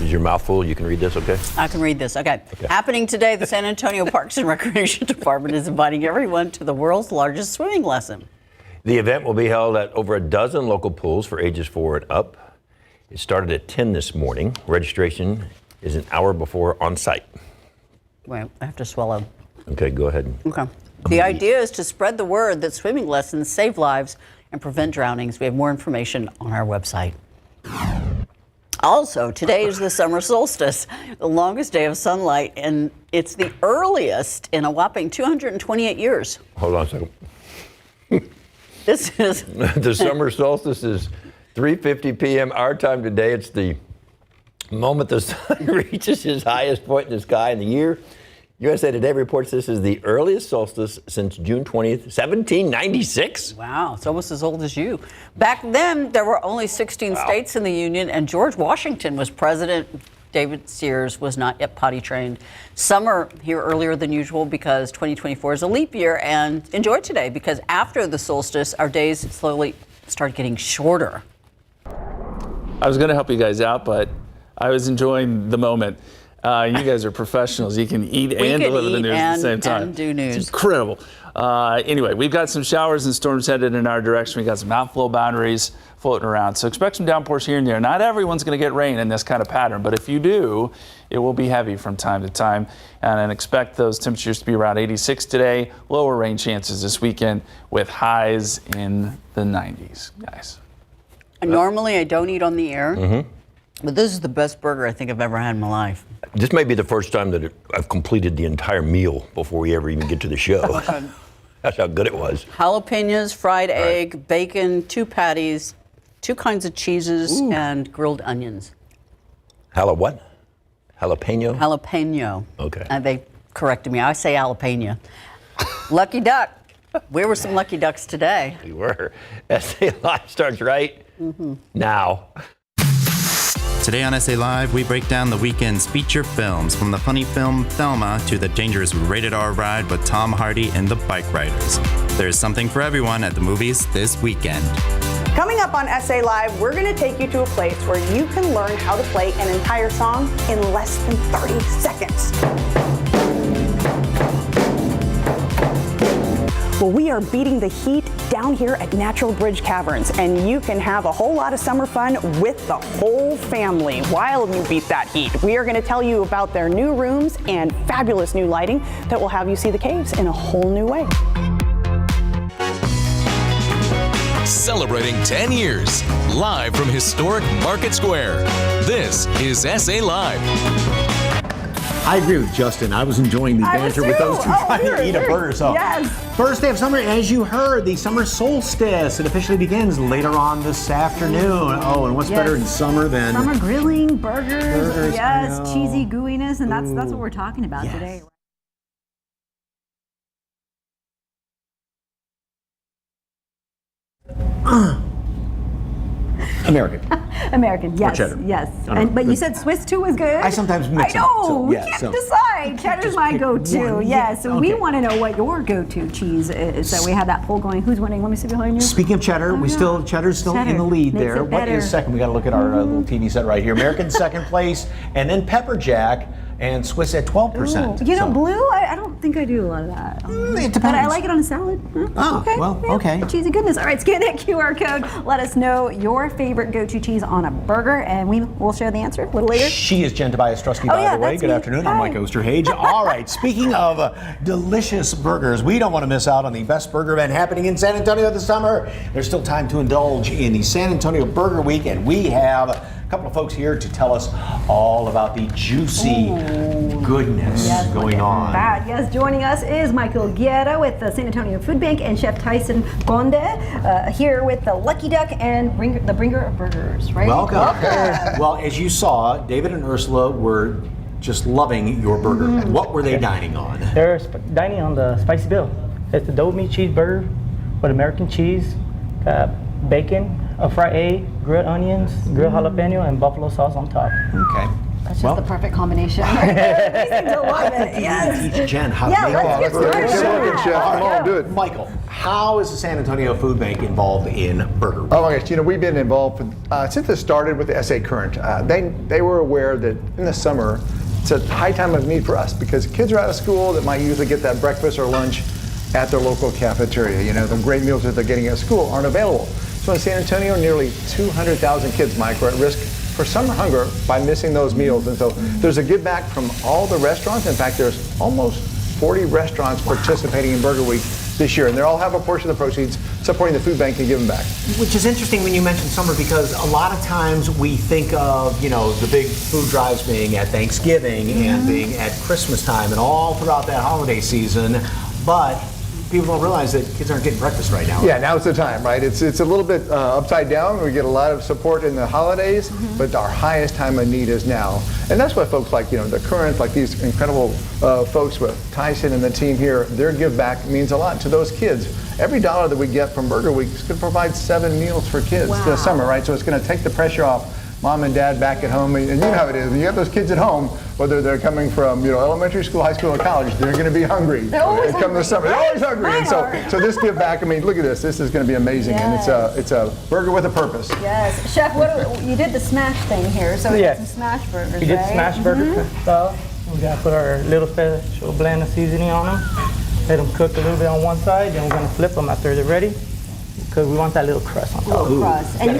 Is your mouth full? You can read this, okay? I can read this. Okay. Happening today, the San Antonio Parks and Recreation Department is inviting everyone to the world's largest swimming lesson. The event will be held at over a dozen local pools for ages 4 and up. It started at 10 this morning. Registration is an hour before on site. Wait, I have to swallow. Okay, go ahead. Okay. The idea is to spread the word that swimming lessons save lives and prevent drownings. We have more information on our website. Also, today is the summer solstice, the longest day of sunlight, and it's the earliest in a whopping 228 years. Hold on a second. This is The summer solstice is 3:50 p.m. our time today. It's the moment the sun reaches its highest point in the sky in the year. USA Today reports this is the earliest solstice since June 20th, 1796. Wow, it's almost as old as you. Back then, there were only 16 states in the Union, and George Washington was president. David Sears was not yet potty trained. Summer here earlier than usual because 2024 is a leap year, and enjoy today because after the solstice, our days slowly start getting shorter. I was going to help you guys out, but I was enjoying the moment. You guys are professionals. You can eat and deliver the news at the same time. And do news. It's incredible. Anyway, we've got some showers and storms headed in our direction. We've got some outflow boundaries floating around. So expect some downpours here and there. Not everyone's going to get rain in this kind of pattern, but if you do, it will be heavy from time to time. And expect those temperatures to be around 86 today. Lower rain chances this weekend with highs in the 90s, guys. Normally, I don't eat on the air, but this is the best burger I think I've ever had in my life. This may be the first time that I've completed the entire meal before we ever even get to the show. That's how good it was. Jalapenos, fried egg, bacon, 2 patties, 2 kinds of cheeses, and grilled onions. What? Jalapeno? Jalapeno. Okay. And they corrected me. I say jalapeno. Lucky duck. Where were some lucky ducks today? We were. SA Live starts right now. Today on SA Live, we break down the weekend's feature films, from the funny film Thelma to the dangerous rated R ride with Tom Hardy and the Bike Riders. There's something for everyone at the movies this weekend. Coming up on SA Live, we're going to take you to a place where you can learn how to play an entire song in less than 30 seconds. Well, we are beating the heat down here at Natural Bridge Caverns, and you can have a whole lot of summer fun with the whole family while you beat that heat. We are going to tell you about their new rooms and fabulous new lighting that will have you see the caves in a whole new way. Celebrating 10 years, live from historic Market Square. This is SA Live. I agree with Justin. I was enjoying the banter with those two trying to eat a burger. So, first day of summer, as you heard, the summer solstice. It officially begins later on this afternoon. Oh, and what's better in summer than summer grilling, burgers, cheesy gooiness, and that's what we're talking about today. American. American, yes, cheddar. yes. But you said Swiss too was good. I sometimes mix I know. them. We can't decide. Cheddar's my go-to. So we want to know what your go-to cheese is. So we have that poll going. Who's winning? Let me see behind you. Speaking of cheddar, Cheddar's still in the lead there. What is second? We got to look at our little TV set right here. American second place, and then Pepper Jack and Swiss at 12%. Ooh. You know, blue, I don't think I do a lot of that. It depends. But I like it on a salad. Okay. Cheesy goodness. All right, scan that QR code. Let us know your favorite go-to cheese on a burger, and we will share the answer a little later. She is Jen Tobias-Strusky, by the way. Good afternoon. I'm Mike Osterhage. All right, speaking of delicious burgers, we don't want to miss out on the best burger event happening in San Antonio this summer. There's still time to indulge in the San Antonio Burger Week, and we have a couple of folks here to tell us all about the juicy goodness going on. Yes, joining us is Michael Guerra with the San Antonio Food Bank and Chef Tyson Conde here with the Lucky Duck and the Bringer of Burgers, right? Welcome. Well, as you saw, David and Ursula were just loving your burger. And what were they dining on? They're dining on the Spicy Bill. It's the double meat cheeseburger with American cheese, bacon, a fried egg, grilled onions, grilled jalapeno, and buffalo sauce on top. Okay. It's just the perfect combination. Amazing to love it. Yes. Teach Jen how to make let's get started. Good looking, Chef. Come on, do it. Michael, how is the San Antonio Food Bank involved in Burger Week? Oh my gosh, we've been involved since it started with the SA Current. They were aware that in the summer, it's a high time of need for us because kids are out of school that might usually get that breakfast or lunch at their local cafeteria. The great meals that they're getting at school aren't available. So in San Antonio, nearly 200,000 kids, Mike, are at risk for summer hunger by missing those meals. And so there's a give back from all the restaurants. In fact, there's almost 40 restaurants participating in Burger Week this year, and they all have a portion of the proceeds supporting the food bank and giving back. Which is interesting when you mention summer because a lot of times we think of, the big food drives being at Thanksgiving and being at Christmas time and all throughout that holiday season, but people don't realize that kids aren't getting breakfast right now. Yeah, now's the time, right? It's a little bit upside down. We get a lot of support in the holidays, but our highest time of need is now. And that's why folks like, the Current, like these incredible folks with Tyson and the team here, their give back means a lot to those kids. Every dollar that we get from Burger Week is going to provide 7 meals for kids this summer, right? So it's going to take the pressure off mom and dad back at home, and you know how it is. When you have those kids at home, whether they're coming from elementary school, high school, or college, they're going to be hungry. They're always hungry. The summer, they're always hungry. And so this give back, look at this. This is going to be amazing, and it's a burger with a purpose. Yes, Chef. You did the smash thing here, so we got some smash burgers. We did smash burger style. We got to put our little special blend of seasoning on them. Let them cook a little bit on one side, then we're going to flip them after they're ready. Because we want that little crust on top. Crust. And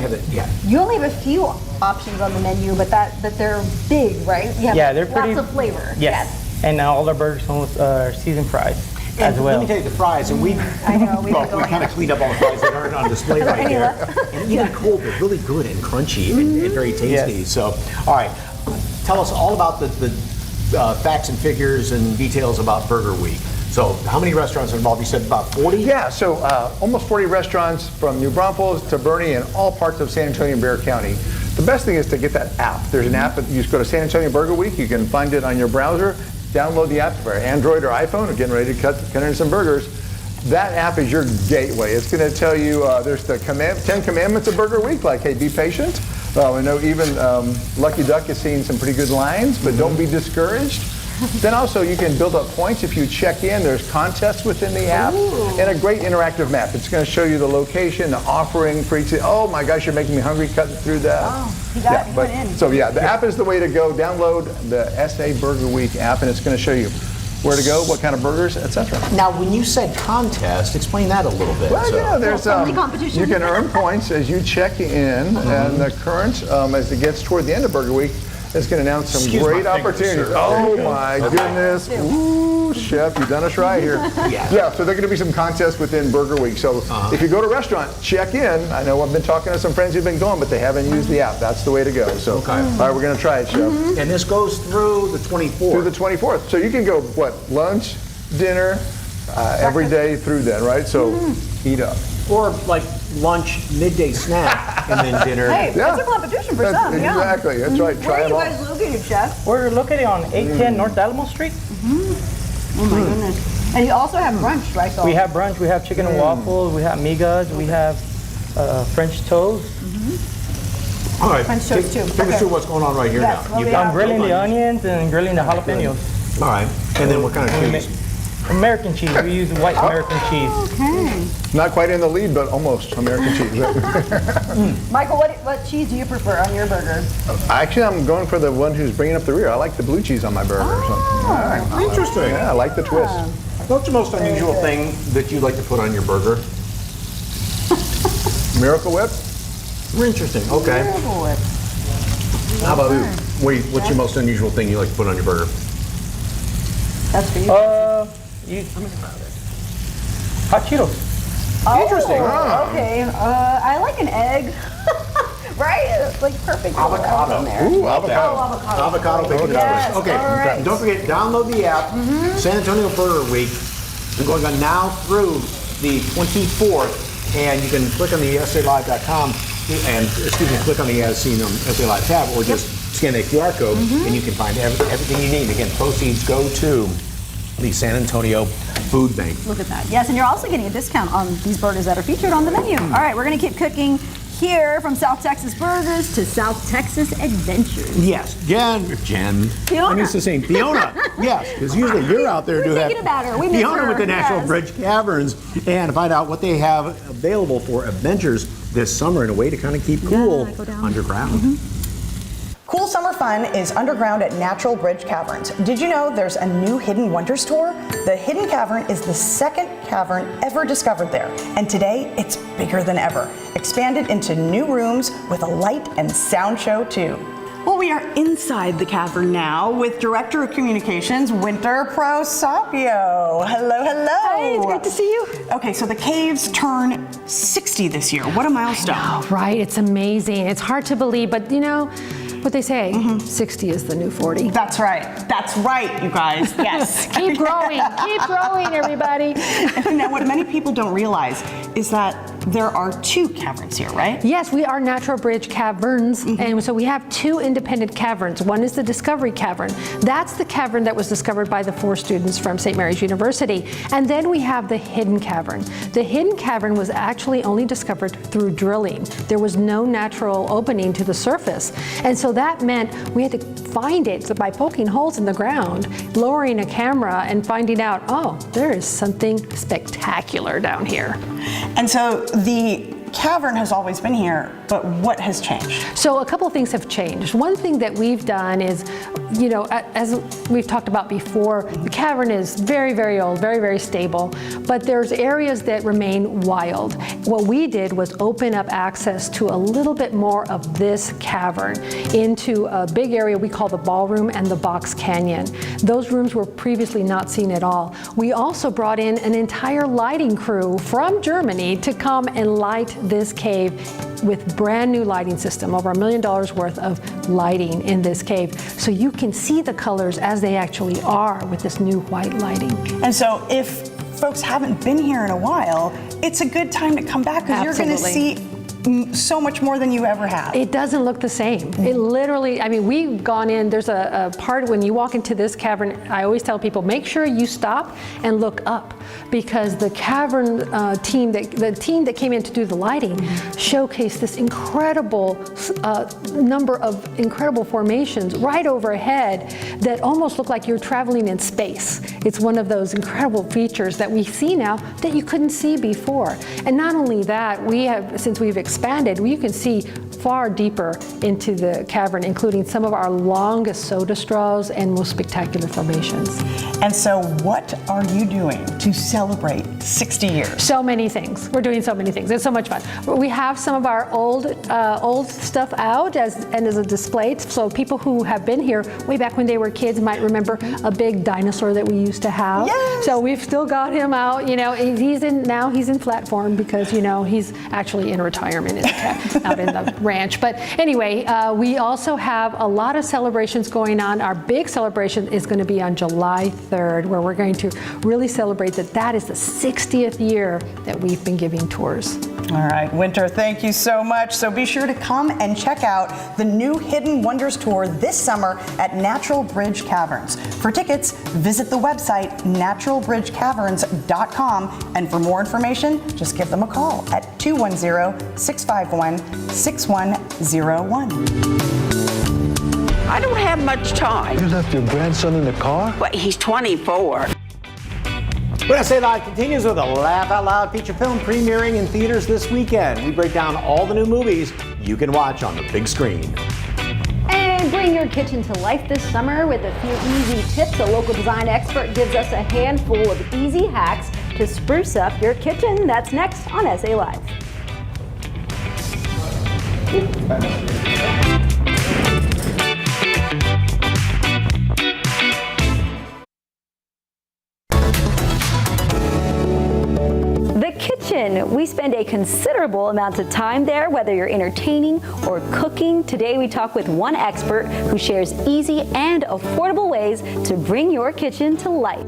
you only have a few options on the menu, but they're big, right? You have they're pretty. Lots of flavor. Yes. And all our burgers are seasoned fries as well. Let me tell you, the fries, and we kind of cleaned up all the fries that aren't on display right there. And even cold, they're really good and crunchy and very tasty. Yes. So, all right, tell us all about the facts and figures and details about Burger Week. So how many restaurants are involved? You said about 40? Yeah, so almost 40 restaurants from New Braunfels to Bernie and all parts of San Antonio and Bexar County. The best thing is to get that app. There's an app that you just go to San Antonio Burger Week. You can find it on your browser. Download the app for Android or iPhone. We're getting ready to cut in some burgers. That app is your gateway. It's going to tell you there's the 10 commandments of Burger Week, like, hey, be patient. I know even Lucky Duck is seeing some pretty good lines, but don't be discouraged. Then also you can build up points if you check in. There's contests within the app and a great interactive map. It's going to show you the location, the offering for each. Oh my gosh, you're making me hungry cutting through that. Oh, you went in. So the app is the way to go. Download the SA Burger Week app and it's going to show you where to go, what kind of burgers, etc. Now, when you said contest, explain that a little bit. Well, there's competition. you can earn points as you check in, and the Current, as it gets toward the end of Burger Week, is going to announce some great opportunities. Oh my goodness! Ooh, Chef, you've done us right here. Yeah, so there are going to be some contests within Burger Week. So if you go to a restaurant, check in. I know I've been talking to some friends who've been going, but they haven't used the app. That's the way to go. So, all right, we're going to try it, Chef. And this goes through the 24th. Through the 24th. So you can go, lunch, dinner, every day through then, right? So eat up. Or like lunch, midday snack, and then dinner. Hey, that's a competition for some. Exactly. That's right. Where Try are it you all. guys located, Chef? We're located on 810 North Alamo Street. Oh my goodness. And you also have brunch, right? We have brunch. We have chicken and waffles. We have migas. We have French toast. All right. French toast too. Take us through what's going on right here Yes, now. well, I'm grilling the onions and grilling the jalapenos. All right. And then what kind of cheese? American cheese. We use white American cheese. Okay. Not quite in the lead, but almost American cheese. Michael, what cheese do you prefer on your burger? Actually, I'm going for the one who's bringing up the rear. I like the blue cheese on my burger. Interesting. Yeah, I like the twist. What's the most unusual thing that you like to put on your burger? Miracle Whip? Interesting. Okay. Miracle Whip. How about you? What's your most unusual thing you like to put on your burger? That's for you. Hot Cheetos. Interesting. Okay. I like an egg. Right? Like perfect. Avocado. In there. Ooh, avocado. Avocado bacon Yes, Okay. all right. Don't forget, download the app. San Antonio Burger Week. We're going on now through the 24th, and you can click on the SALive.com and click on the As Seen on SA Live tab, or just scan the QR code, and you can find everything you need. Again, proceeds go to the San Antonio Food Bank. Look at that. Yes, and you're also getting a discount on these burgers that are featured on the menu. All right, we're going to keep cooking here from South Texas Burgers to South Texas Adventures. Yes, Jen. Fiona. I'm used to saying Fiona. Yes, because usually you're out there doing that. Thinking about her. We miss Fiona her. with the Natural Yes. Bridge Caverns, and find out what they have available for adventures this summer in a way to kind of keep cool go down. underground. Cool summer fun is underground at Natural Bridge Caverns. Did you know there's a new Hidden Wonders tour? The Hidden Cavern is the second cavern ever discovered there, and today it's bigger than ever, expanded into new rooms with a light and sound show too. Well, we are inside the cavern now with Director of Communications, Winter Prosapio. Hello, hello. Hi, it's great to see you. Okay, so the caves turn 60 this year. What a milestone. Oh, right, it's amazing. It's hard to believe, but you know what they say, 60 is the new 40. That's right, you guys, yes. Keep growing, everybody. Now, what many people don't realize is that there are two caverns here, right? Yes, we are Natural Bridge Caverns, and so we have two independent caverns. One is the Discovery Cavern. That's the cavern that was discovered by the 4 students from St. Mary's University. And then we have the Hidden Cavern. The Hidden Cavern was actually only discovered through drilling. There was no natural opening to the surface. And so that meant we had to find it by poking holes in the ground, lowering a camera and finding out, oh, there is something spectacular down here. And so the cavern has always been here, but what has changed? So a couple of things have changed. One thing that we've done is, you know, as we've talked about before, the cavern is very, very old, very, very stable, but there's areas that remain wild. What we did was open up access to a little bit more of this cavern into a big area we call the ballroom and the box canyon. Those rooms were previously not seen at all. We also brought in an entire lighting crew from Germany to come and light this cave with brand new lighting system, over $1 million worth of lighting in this cave. So you can see the colors as they actually are with this new white lighting. And so if folks haven't been here in a while, it's a good time to come back because you're going to see so much more than you ever have. It doesn't look the same. It literally, I mean, we've gone in, there's a part when you walk into this cavern, I always tell people, make sure you stop and look up, because the cavern team, the team that came in to do the lighting, showcased this incredible number of incredible formations right overhead that almost look like you're traveling in space. It's one of those incredible features that we see now that you couldn't see before. And not only that, we have, since we've expanded, you can see far deeper into the cavern, including some of our longest soda straws and most spectacular formations. And so what are you doing to celebrate 60 years? So many things. We're doing so many things. It's so much fun. We have some of our old stuff out as a display, so people who have been here way back when they were kids might remember a big dinosaur that we used to have. Yes. So we've still got him out. You know, he's in flat form because, you know, he's actually in retirement out in the ranch. But anyway, we also have a lot of celebrations going on. Our big celebration is going to be on July 3rd, where we're going to really celebrate that is the 60th year that we've been giving tours. All right, Winter, thank you so much. So be sure to come and check out the new Hidden Wonders tour this summer at Natural Bridge Caverns. For tickets, visit the website naturalbridgecaverns.com, and for more information, just give them a call at 210-651-6101. I don't have much time. You left your grandson in the car? Well, he's 24. When SA Live continues with a Laugh Out Loud feature film premiering in theaters this weekend. We break down all the new movies you can watch on the big screen. And bring your kitchen to life this summer with a few easy tips. A local design expert gives us a handful of easy hacks to spruce up your kitchen. That's next on SA Live. The kitchen. We spend a considerable amount of time there, whether you're entertaining or cooking. Today we talk with one expert who shares easy and affordable ways to bring your kitchen to life.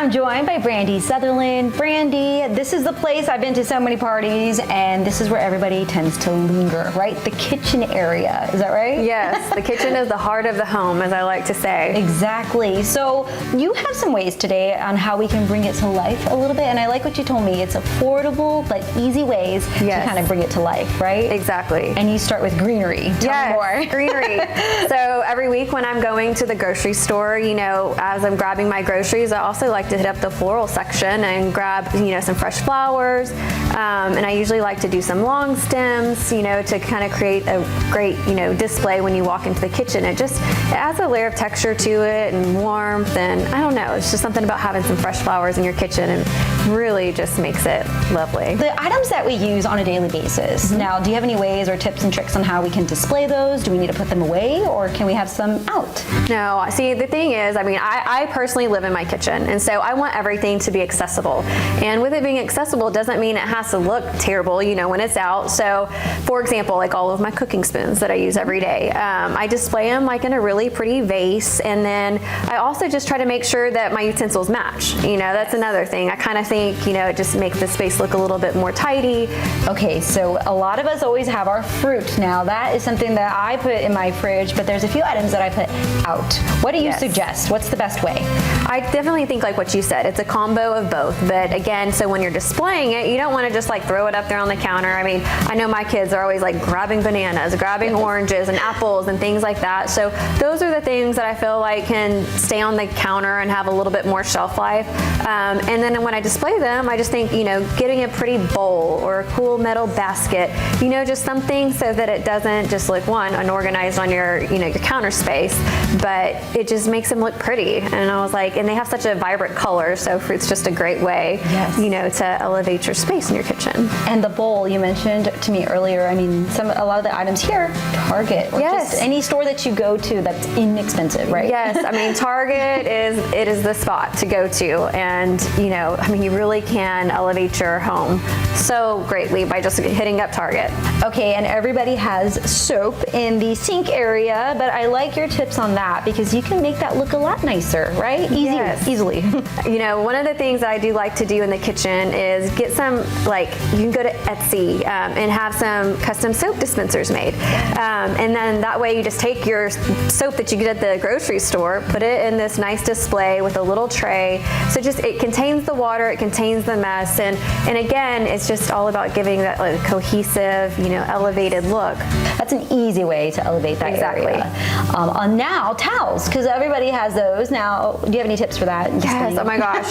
I'm joined by Brandy Sutherland. Brandy, this is the place, I've been to so many parties, and this is where everybody tends to linger, right? The kitchen area, is that right? Yes, the kitchen is the heart of the home, as I like to say. Exactly. So you have some ways today on how we can bring it to life a little bit, and I like what you told me. It's affordable but easy ways to kind of bring it to life, right? Exactly. And you start with greenery. Tell me more. Greenery. So every week when I'm going to the grocery store, you know, as I'm grabbing my groceries, I also like to hit up the floral section and grab, you know, some fresh flowers. And I usually like to do some long stems, you know, to kind of create a great, you know, display when you walk into the kitchen. It adds a layer of texture to it and warmth, and I don't know, it's just something about having some fresh flowers in your kitchen and really just makes it lovely. The items that we use on a daily basis, now, do you have any ways or tips and tricks on how we can display those? Do we need to put them away, or can we have some out? No, see, the thing is, I mean, I personally live in my kitchen, and so I want everything to be accessible. And with it being accessible, it doesn't mean it has to look terrible, you know, when it's out. So, for example, like all of my cooking spoons that I use every day, I display them like in a really pretty vase, and then I also just try to make sure that my utensils match. You know, that's another thing. I kind of think, you know, it just makes the space look a little bit more tidy. Okay, so a lot of us always have our fruit. Now, that is something that I put in my fridge, but there's a few items that I put out. What do you suggest? What's the best way? I definitely think like what you said, it's a combo of both. But again, so when you're displaying it, you don't want to just like throw it up there on the counter. I mean, I know my kids are always like grabbing bananas, grabbing oranges and apples and things like that. So those are the things that I feel like can stay on the counter and have a little bit more shelf life. And then when I display them, I just think, you know, getting a pretty bowl or a cool metal basket, you know, just something so that it doesn't just look, one, unorganized on your, you know, your counter space, but it just makes them look pretty. And I was like, and they have such a vibrant color, so fruit's just a great way, you know, to elevate your space in your kitchen. And the bowl you mentioned to me earlier, I mean, a lot of the items here, Target, or just any store that you go to that's inexpensive, right? Yes, I mean, Target is the spot to go to, and you know, I mean, you really can elevate your home so greatly by just hitting up Target. Okay, and everybody has soap in the sink area, but I like your tips on that because you can make that look a lot nicer, right? Easily. You know, one of the things that I do like to do in the kitchen is get some, like, you can go to Etsy and have some custom soap dispensers made. And then that way you just take your soap that you get at the grocery store, put it in this nice display with a little tray. So just, it contains the water, it contains the mess, and again, it's just all about giving that like, cohesive, you know, elevated look. That's an easy way to elevate that area. Now, towels, because everybody has those. Now, do you have any tips for that? Yes, oh my gosh.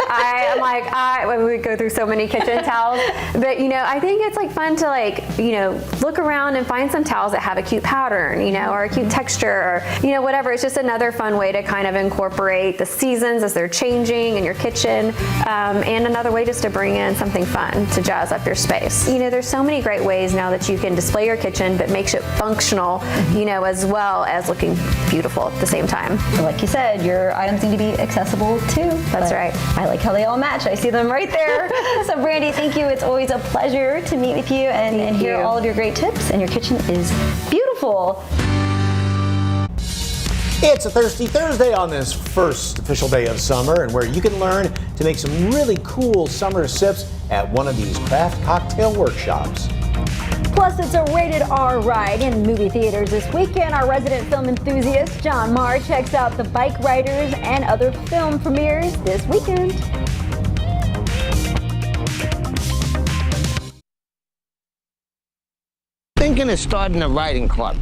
We go through so many kitchen towels, but you know, I think it's like fun to like, you know, look around and find some towels that have a cute pattern, you know, or a cute texture, or, you know, whatever. It's just another fun way to kind of incorporate the seasons as they're changing in your kitchen, and another way just to bring in something fun to jazz up your space. You know, there's so many great ways now that you can display your kitchen, but makes it functional, you know, as well as looking beautiful at the same time. So like you said, your items need to be accessible too. That's right. I like how they all match. I see them right there. So Brandy, thank you. It's always a pleasure to meet with you and hear all of your great tips. And your kitchen is beautiful. It's a Thirsty Thursday on this first official day of summer, and where you can learn to make some really cool summer sips at one of these craft cocktail workshops. Plus, it's a rated R ride in movie theaters this weekend. Our resident film enthusiast, John Marr, checks out the Bike Riders and other film premieres this weekend. Thinking of starting a riding club.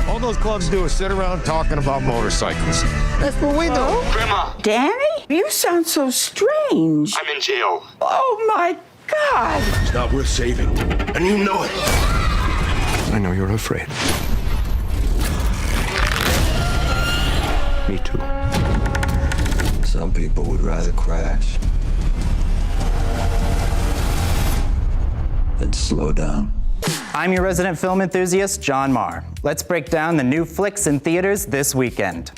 All those clubs do is sit around talking about motorcycles. That's what we do. Grandma. Danny? You sound so strange. I'm in jail. Oh, my God. It's not worth saving, and you know it. I know you're afraid. Me too. Some people would rather crash than slow down. I'm your resident film enthusiast, John Marr. Let's break down the new flicks in theaters this weekend.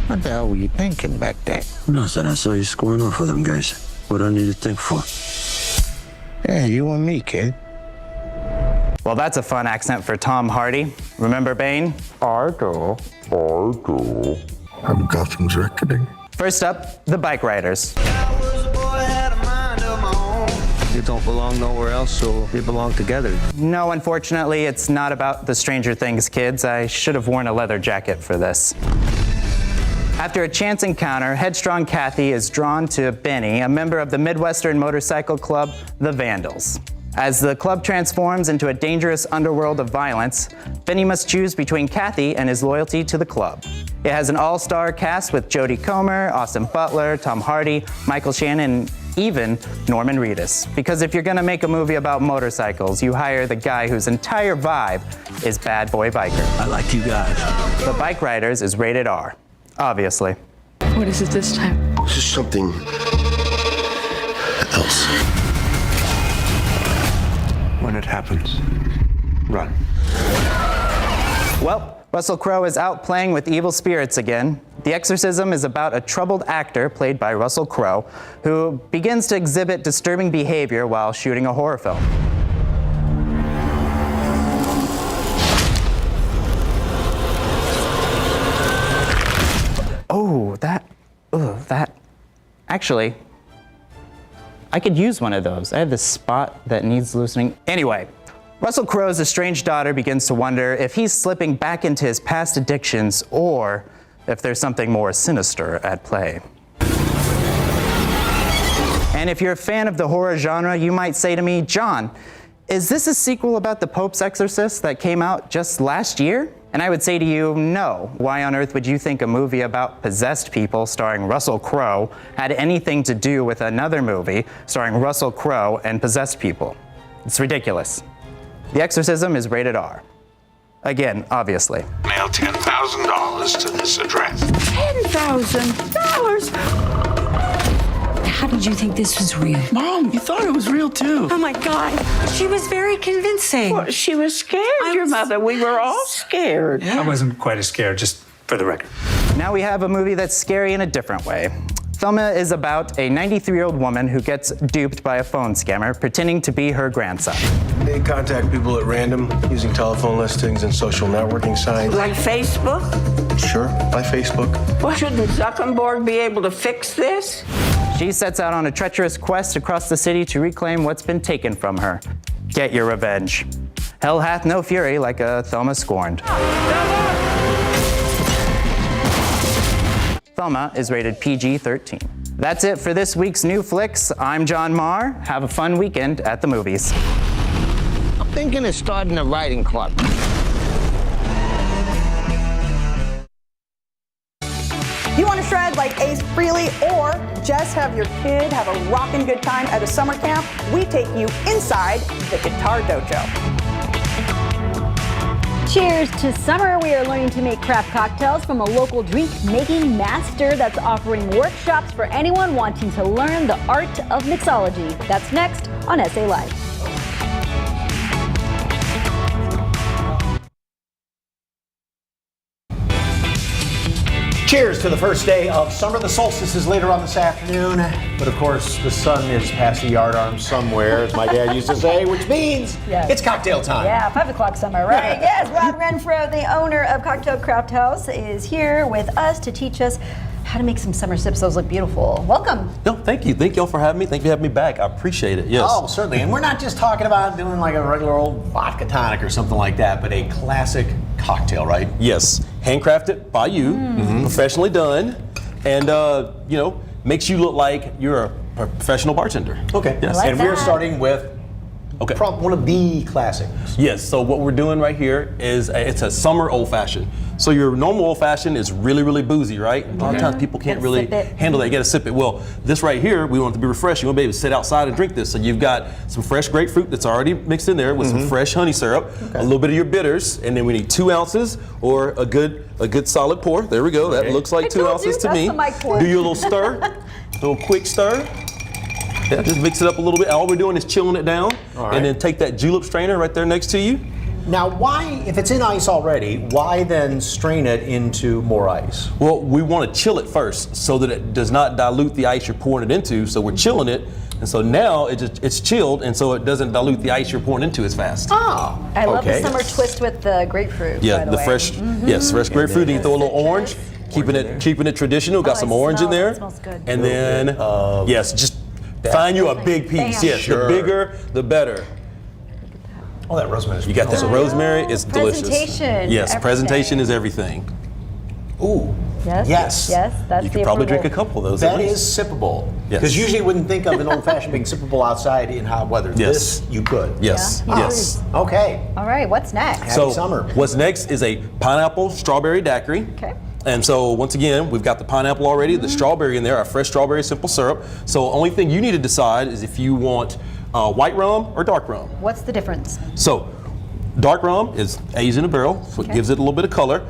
What the hell were you thinking back there? Nothing. I saw you squaring off with them guys. What do I need to think for? Yeah, you and me, kid. Well, that's a fun accent for Tom Hardy. Remember Bane? I do. I'm Gotham's reckoning. First up, the bike riders. You don't belong nowhere else, so they belong together. No, unfortunately, it's not about the Stranger Things kids. I should have worn a leather jacket for this. After a chance encounter, headstrong Kathy is drawn to Benny, a member of the Midwestern motorcycle club, the Vandals. As the club transforms into a dangerous underworld of violence, Benny must choose between Kathy and his loyalty to the club. It has an all-star cast with Jodie Comer, Austin Butler, Tom Hardy, Michael Shannon, and even Norman Reedus. Because if you're gonna make a movie about motorcycles, you hire the guy whose entire vibe is bad boy biker. I like you guys. The Bike Riders is rated R. Obviously. What is it this time? This is something else. When it happens, run. Well, Russell Crowe is out playing with evil spirits again. The Exorcism is about a troubled actor played by Russell Crowe who begins to exhibit disturbing behavior while shooting a horror film. Oh, that. Actually, I could use one of those. I have this spot that needs loosening. Anyway, Russell Crowe's estranged daughter begins to wonder if he's slipping back into his past addictions or if there's something more sinister at play. And if you're a fan of the horror genre, you might say to me, John, is this a sequel about the Pope's Exorcist that came out just last year? And I would say to you, no. Why on earth would you think a movie about possessed people starring Russell Crowe had anything to do with another movie starring Russell Crowe and possessed people? It's ridiculous. The Exorcism is rated R. Again, obviously. Mail $10,000 to this address. $10,000? How did you think this was real? Mom, you thought it was real too. Oh my God. She was very convincing. Well, she was scared, your mother. We were all scared. I wasn't quite as scared, just for the record. Now we have a movie that's scary in a different way. Thelma is about a 93-year-old woman who gets duped by a phone scammer pretending to be her grandson. They contact people at random using telephone listings and social networking sites. Like Facebook? Sure, by Facebook. Well, shouldn't Zuckerberg be able to fix this? She sets out on a treacherous quest across the city to reclaim what's been taken from her. Get your revenge. Hell hath no fury like a Thelma scorned. Thelma is rated PG-13. That's it for this week's New Flicks. I'm John Marr. Have a fun weekend at the movies. I'm thinking of starting a writing club. You want to shred like Ace Frehley or just have your kid have a rockin' good time at a summer camp? We take you inside the Guitar Dojo. Cheers to summer. We are learning to make craft cocktails from a local drink-making master that's offering workshops for anyone wanting to learn the art of mixology. That's next on SA Live. Cheers to the first day of summer. The solstice is later on this afternoon, but of course the sun is past the yardarm somewhere, as my dad used to say, which means it's cocktail time. Yeah, 5 o'clock summer, right? Yes, Rod Renfro, the owner of Cocktail Craft House, is here with us to teach us how to make some summer sips. Those look beautiful. Welcome. No, thank you. Thank y'all for having me. Thank you for having me back. I appreciate it. Yes. Oh, certainly. And we're not just talking about doing like a regular old vodka tonic or something like that, but a classic cocktail, right? Yes. Handcrafted by you, professionally done, and makes you look like you're a professional bartender. Okay. Yes. And we're starting with one of the classics. Yes. So what we're doing right here is it's a summer old fashioned. So your normal old fashioned is really, really boozy, right? A lot of times people can't really handle that. You got to sip it. Well, this right here, we want it to be refreshing. You want to be able to sit outside and drink this. So you've got some fresh grapefruit that's already mixed in there with some fresh honey syrup, a little bit of your bitters, and then we need 2 ounces or a good solid pour. There we go. That looks like 2 ounces to me. Do your little stir, little quick stir. Yeah, just mix it up a little bit. All we're doing is chilling it down, and then take that julep strainer right there next to you. Now, why, if it's in ice already, why then strain it into more ice? Well, we want to chill it first so that it does not dilute the ice you're pouring it into. So we're chilling it, and so now it's chilled, and so it doesn't dilute the ice you're pouring into as fast. Oh, I love the summer twist with the grapefruit. Yeah, by the way. fresh, yes, fresh grapefruit. And you throw a little orange, keeping it traditional. Got some orange in there. That smells good. And then, yes, just find you a big piece. Bam. Yes, Sure. the bigger, the better. Oh, that rosemary. You got this rosemary. It's delicious. Presentation, Yes, everything. presentation is everything. Ooh. Yes. Yes. Yes. That's You the could probably drink a approval. couple of those. at That least. is sippable. Yes. Because usually you wouldn't think of an old fashioned being sippable outside in hot weather. Yes. This you could. Yes. Yeah. Yes. Okay. All right. What's next? Happy summer. What's next is a pineapple strawberry daiquiri. Okay. And so once again, we've got the pineapple already, the strawberry in there, our fresh strawberry simple syrup. So only thing you need to decide is if you want white rum or dark rum. What's the difference? So dark rum is aged in a barrel, so it gives it a little bit of color.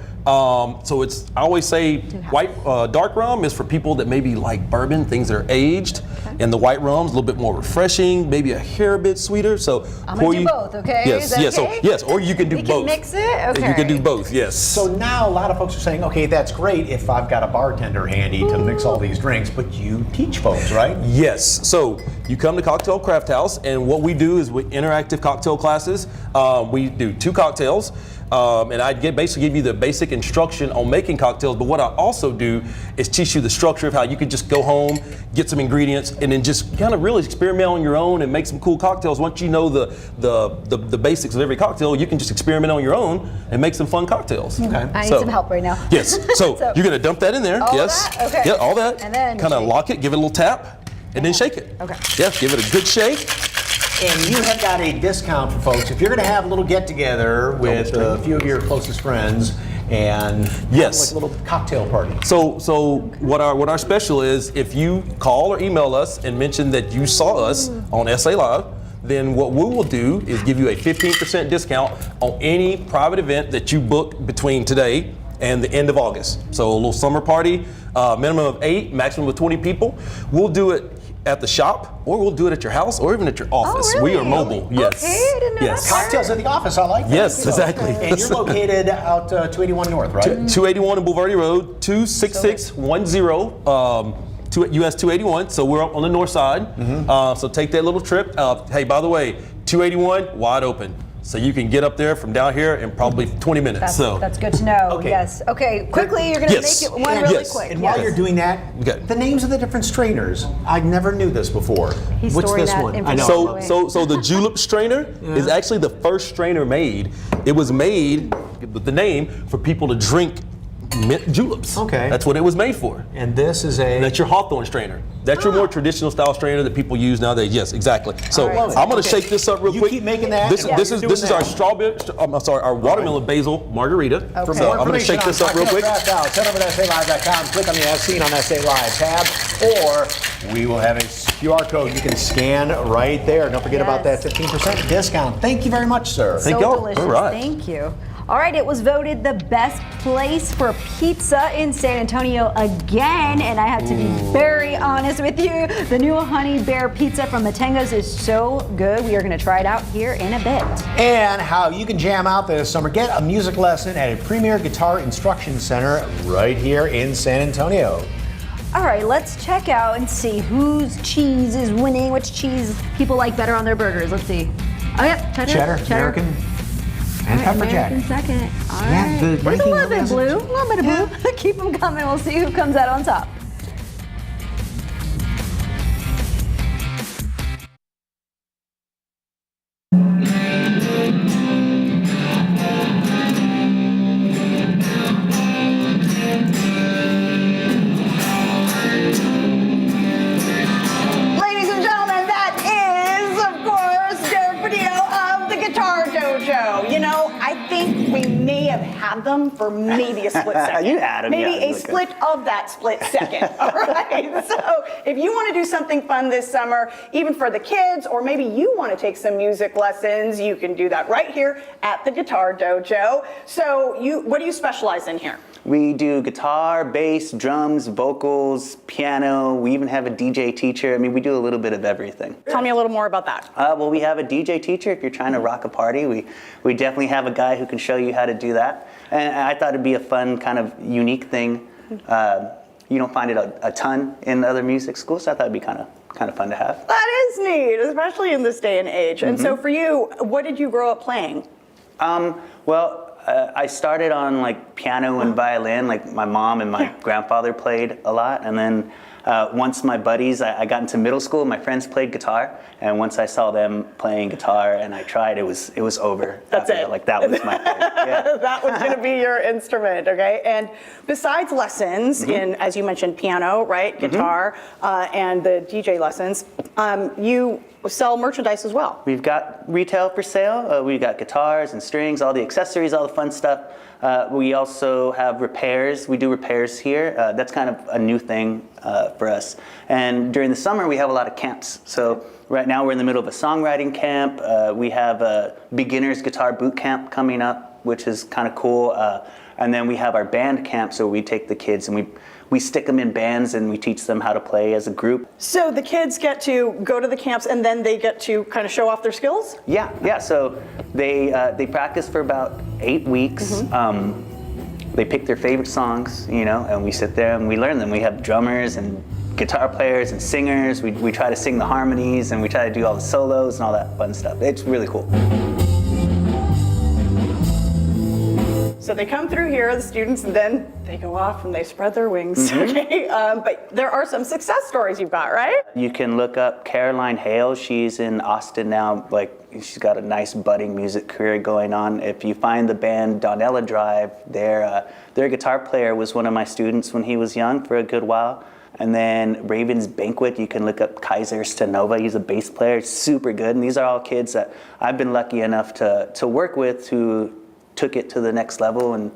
So it's, I always say dark rum is for people that maybe like bourbon, things that are aged. And the white rum's a little bit more refreshing, maybe a hair bit sweeter. So I'm gonna do both, okay? Yes, Is that yes, okay? so, yes, or you can do We both. can mix it? Okay. You can do both, yes. So now a lot of folks are saying, okay, that's great if I've got a bartender handy to mix all these drinks, but you teach folks, right? Yes. So you come to Cocktail Craft House, and what we do is with interactive cocktail classes. We do 2 cocktails, and I basically give you the basic instruction on making cocktails. But what I also do is teach you the structure of how you could just go home, get some ingredients, and then just kind of really experiment on your own and make some cool cocktails. Once you know the basics of every cocktail, you can just experiment on your own and make some fun cocktails. Okay. I need some help right now. Yes. So, you're gonna dump that in there. All yes. that? Okay. Yeah, all that. And then kind of shake. lock it, give it a little tap, and then shake it. Okay. Yeah, give it a good shake. And you have got a discount for folks if you're going to have a little get together with a few of your closest friends and Yes. have like a little cocktail party. So what our special is, if you call or email us and mention that you saw us on SA Live, then what we will do is give you a 15% discount on any private event that you book between today and the end of August. So a little summer party, minimum of 8, maximum of 20 people. We'll do it at the shop, or we'll do it at your house, or even at your office. really? We are mobile. Yes. Okay, I didn't know yes. that part. Cocktails at the office, I like that. Yes, exactly. And you're located out 281 North, right? 281 in Boulevardy Road, 26610, US 281. So we're up on the north side. So take that little trip. Hey, by the way, 281 wide open. So you can get up there from down here in probably 20 minutes. That's good to know. Okay. Yes. Okay. Quickly, you're going to Yes. make it one And- really Yes. quick. And while you're doing that, Okay. the names of the different strainers, I never knew this before. He's What's storing this that one? I information know. away. So the julep strainer is actually the first strainer made. It was made with the name for people to drink mint juleps. Okay. That's what it was made for. And this is a... That's your Hawthorne strainer. That's your more traditional style strainer that people use nowadays. Yes, exactly. So All right. I'm going to Okay. shake this up real You quick. keep making that, This, and while this you're is doing this is our that- strawberry. Our watermelon basil margarita. For So more I'm going to information shake this on up real quick. Cocktail Craft House, head over to SALive.com, click on the As Seen on SA Live tab, or we will have a QR code you can scan right there. Don't forget about that Yes. 15% discount. Thank you very much, sir. Thank So y'all. delicious. All right. Thank you. All right, it was voted the best place for pizza in San Antonio again, and I have to be very honest with you. The new Honey Bear Pizza from Matengo's is so good. We are going to try it out here in a bit. And how you can jam out this summer. Get a music lesson at a premier guitar instruction center right here in San Antonio. All right, let's check out and see whose cheese is winning, which cheese people like better on their burgers. Let's see. Oh, yep, cheddar. American, and pepper jack. American second. All Yeah, right. the There's a ranking little bit of really blue. A little bit of blue. Keep them coming. We'll see who comes out on top. Ladies and gentlemen, that is, of course, Derek Padillo of the Guitar Dojo. You know, I think we may have had them for maybe a split second. You had 'em, maybe yeah, a split of that split second. All right. So if you want to do something fun this summer, even for the kids, or maybe you want to take some music lessons, you can do that right here at the Guitar Dojo. So what do you specialize in here? We do guitar, bass, drums, vocals, piano. We even have a DJ teacher. I mean, we do a little bit of everything. Tell me a little more about that. Well, we have a DJ teacher. If you're trying to rock a party, we definitely have a guy who can show you how to do that. And I thought it'd be a fun, kind of unique thing. You don't find it a ton in other music schools, so I thought it'd be kind of fun to have. That is neat, especially in this day and age. And so for you, what did you grow up playing? Well, I started on like piano and violin, like my mom and my grandfather played a lot, and then once my buddies, I got into middle school, my friends played guitar, and once I saw them playing guitar and I tried, it was over. That's it. Like that was my thing. Yeah. That was going to be your instrument, okay? And besides lessons in, as you mentioned, piano, right, guitar, and the DJ lessons, you sell merchandise as well. We've got retail for sale. We've got guitars and strings, all the accessories, all the fun stuff. We also have repairs. We do repairs here. That's kind of a new thing for us. And during the summer, we have a lot of camps. So right now, we're in the middle of a songwriting camp. We have a beginner's guitar boot camp coming up, which is kind of cool. And then we have our band camp, so we take the kids and we stick them in bands and we teach them how to play as a group. So the kids get to go to the camps and then they get to kind of show off their skills? Yeah. So they practice for about 8 weeks. They pick their favorite songs, and we sit there and we learn them. We have drummers and guitar players and singers. We try to sing the harmonies and we try to do all the solos and all that fun stuff. It's really cool. So they come through here, the students, and then they go off and they spread their wings. Okay, but there are some success stories you've got, right? You can look up Caroline Hale. She's in Austin now. She's got a nice budding music career going on. If you find the band Donella Drive, their guitar player was one of my students when he was young for a good while. And then Raven's Banquet, you can look up Kaiser Stanova. He's a bass player, super good. And these are all kids that I've been lucky enough to work with who took it to the next level and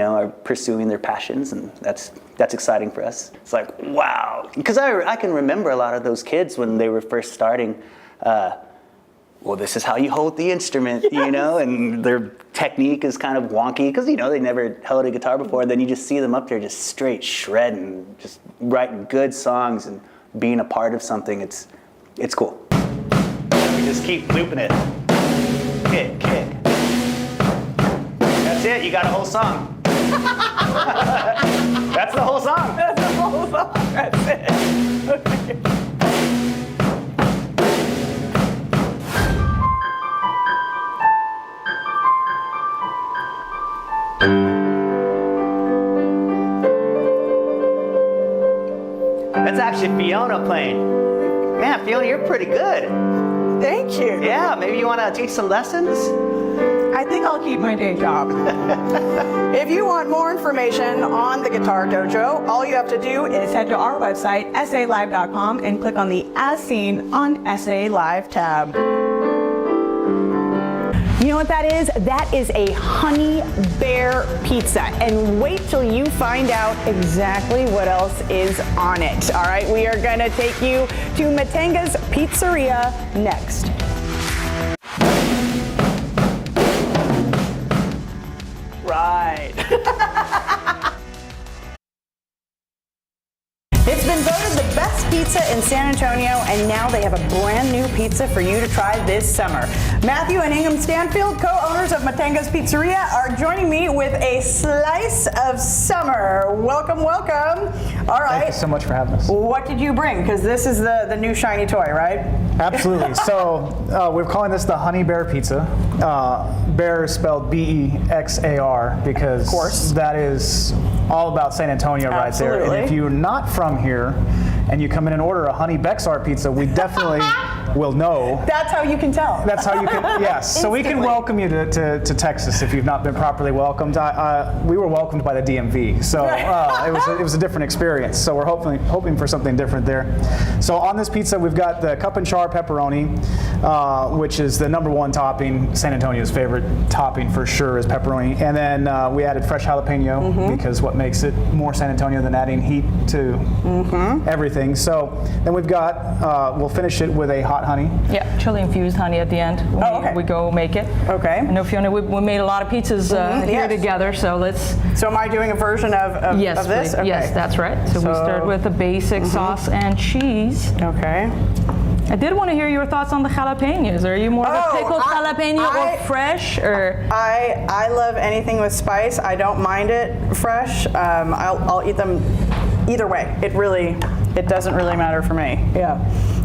are pursuing their passions, and that's exciting for us. It's like, wow, because I can remember a lot of those kids when they were first starting. Well, this is how you hold the instrument, and their technique is kind of wonky because they never held a guitar before. And then you just see them up there just straight shredding, just writing good songs and being a part of something. It's cool. We just keep looping it. Kick. That's it, you got a whole song. That's the whole song. That's the whole song, that's it. Okay. That's actually Fiona playing. Man, Fiona, you're pretty good. Thank you. Yeah, maybe you want to teach some lessons? I think I'll keep my day job. If you want more information on the Guitar Dojo, all you have to do is head to our website, salive.com, and click on the As Seen on SA Live tab. You know what that is? That is a honey bear pizza. And wait till you find out exactly what else is on it. All right, we are going to take you to Matenga's Pizzeria next. Right. It's been voted the best pizza in San Antonio, and now they have a brand new pizza for you to try this summer. Matthew and Ingham Stanfield, co-owners of Matenga's Pizzeria, are joining me with a slice of summer. Welcome. All right. Thank you so much for having us. What did you bring? Because this is the new shiny toy, right? Absolutely. So we're calling this the Honey Bear Pizza. Bear is spelled B-E-X-A-R because, of course, that is all about San Antonio right there. And if you're not from here and you come in and order a Honey Bexar pizza, we definitely will know. That's how you can tell. That's how you can, yes. So we can welcome you to Texas if you've not been properly welcomed. We were welcomed by the DMV, so it was a different experience. So we're hoping for something different there. So on this pizza, we've got the cup and char pepperoni, which is the #1 topping. San Antonio's favorite topping for sure is pepperoni. And then we added fresh jalapeno because what makes it more San Antonio than adding heat to everything. So then we've got, we'll finish it with a hot honey. Yeah, chili infused honey at the end. We go make it. Okay. I know, Fiona, we made a lot of pizzas here together, so let's... So am I doing a version of this? Okay. Yes, that's right. So we start with the basic sauce and cheese. Okay. I did want to hear your thoughts on the jalapenos. Are you more of a pickled jalapeno or fresh? Or I love anything with spice. I don't mind it fresh. I'll eat them either way. It doesn't really matter for me. Yeah.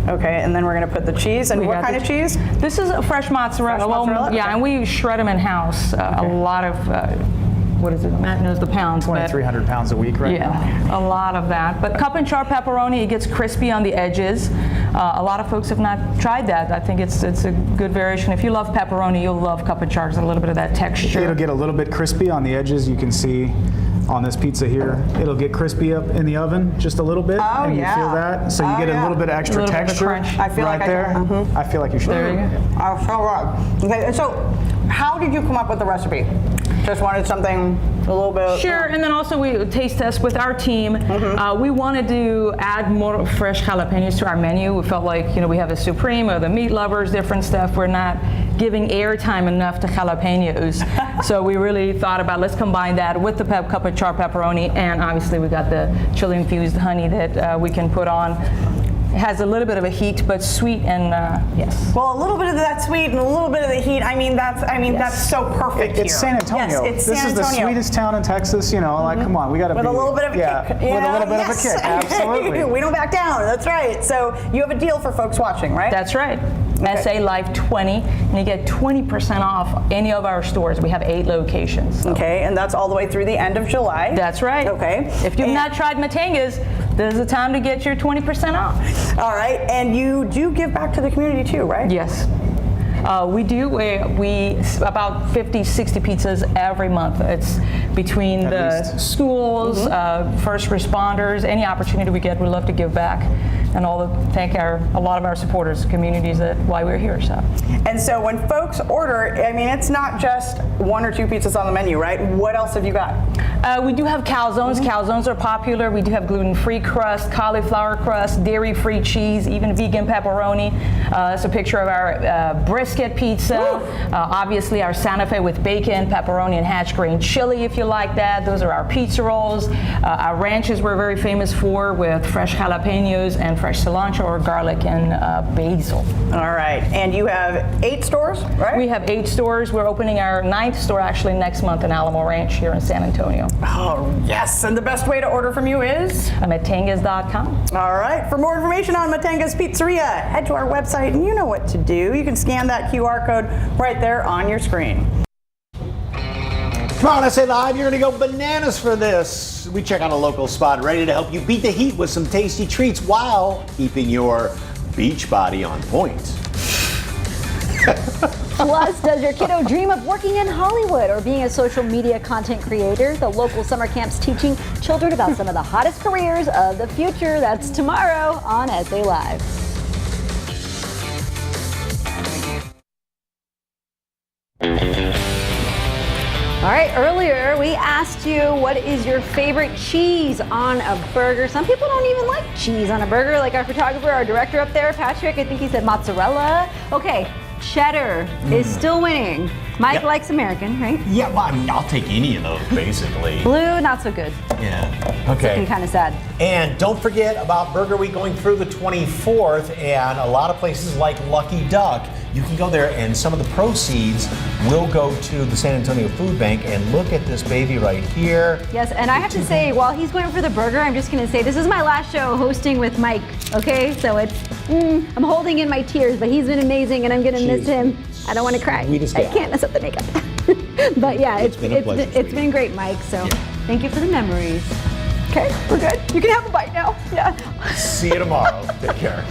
Okay, and then we're going to put the cheese. And what kind of cheese? This is a fresh mozzarella. Fresh mozzarella? Yeah, Okay. and we shred them in house. A lot of, what is it? Matt knows the pounds. 2,300 pounds a week right now. Yeah, a lot of that. But cup and char pepperoni, it gets crispy on the edges. A lot of folks have not tried that. I think it's a good variation. If you love pepperoni, you'll love cup and char. It's a little bit of that texture. It'll get a little bit crispy on the edges. You can see on this pizza here, it'll get crispy up in the oven just a little bit. Oh, and yeah. you feel that? So you get a little bit of extra little bit of texture crunch. I feel right like there. I feel like you should. There you go. Oh, so right. Okay, and so how did you come up with the recipe? Just wanted something a little bit. Sure, and then also we taste test with our team. We wanted to add more fresh jalapenos to our menu. We felt like, you know, we have the Supreme or the meat lovers, different stuff. We're not giving airtime enough to jalapenos. So we really thought about, let's combine that with the cup and char pepperoni, and obviously we got the chili infused honey that we can put on. It has a little bit of a heat, but sweet and yes. Well, a little bit of that sweet and a little bit of the heat. That's so perfect here. It's San Antonio. Yes, it's this San is the Antonio. sweetest town in Texas. You know, like come on, we got to be With a little bit of a kick. with a little bit of a kick. Absolutely. We don't back down. That's right. So you have a deal for folks watching, right? That's right. SA Live 20, and you get 20% off any of our stores. We have 8 locations. So. Okay, and that's all the way through the end of July. That's right. Okay. If you've not tried Matangas, this is the time to get your 20% off. All right, and you do give back to the community too, right? Yes. We do. We about 50, 60 pizzas every month. It's between the schools, first responders, any opportunity we get, we love to give back. And thank a lot of our supporters, communities, that why we're here. So. And so when folks order, I mean, it's not just 1 or 2 pizzas on the menu, right? What else have you got? We do have calzones. Calzones are popular. We do have gluten-free crust, cauliflower crust, dairy-free cheese, even vegan pepperoni. It's a picture of our brisket pizza. Obviously, our Santa Fe with bacon, pepperoni, and hatch grain chili, if you like that. Those are our pizza rolls. Our ranches we're very famous for, with fresh jalapenos and fresh cilantro or garlic and basil. All right, and you have 8 stores, right? We have 8 stores. We're opening our 9th store actually next month in Alamo Ranch here in San Antonio. Oh, yes, and the best way to order from you is? Matangas.com. All right, for more information on Matangas Pizzeria, head to our website and you know what to do. You can scan that QR code right there on your screen. Tomorrow on SA Live, you're going to go bananas for this. We check on a local spot ready to help you beat the heat with some tasty treats while keeping your beach body on point. Plus, does your kiddo dream of working in Hollywood or being a social media content creator? The local summer camp's teaching children about some of the hottest careers of the future. That's tomorrow on SA Live. All right, earlier we asked you what is your favorite cheese on a burger. Some people don't even like cheese on a burger, like our photographer, our director up there, Patrick. I think he said mozzarella. Okay, cheddar is still winning. Mike likes American, right? Yeah, well, I mean, I'll take any of those, basically. Blue, not so good. Yeah, okay. Kind of sad. And don't forget about Burger Week going through the 24th, and a lot of places like Lucky Duck, you can go there and some of the proceeds will go to the San Antonio Food Bank. And look at this baby right here. Yes, and I have to say, while he's going for the burger, I'm just going to say this is my last show hosting with Mike, okay? So it's, I'm holding in my tears, but he's been amazing and I'm going to miss him. I don't want to cry. I can't mess up the makeup. But yeah, it's been great, Mike. So thank you for the memories. Okay, we're good. You can have a bite now. Yeah. See you tomorrow. Take care.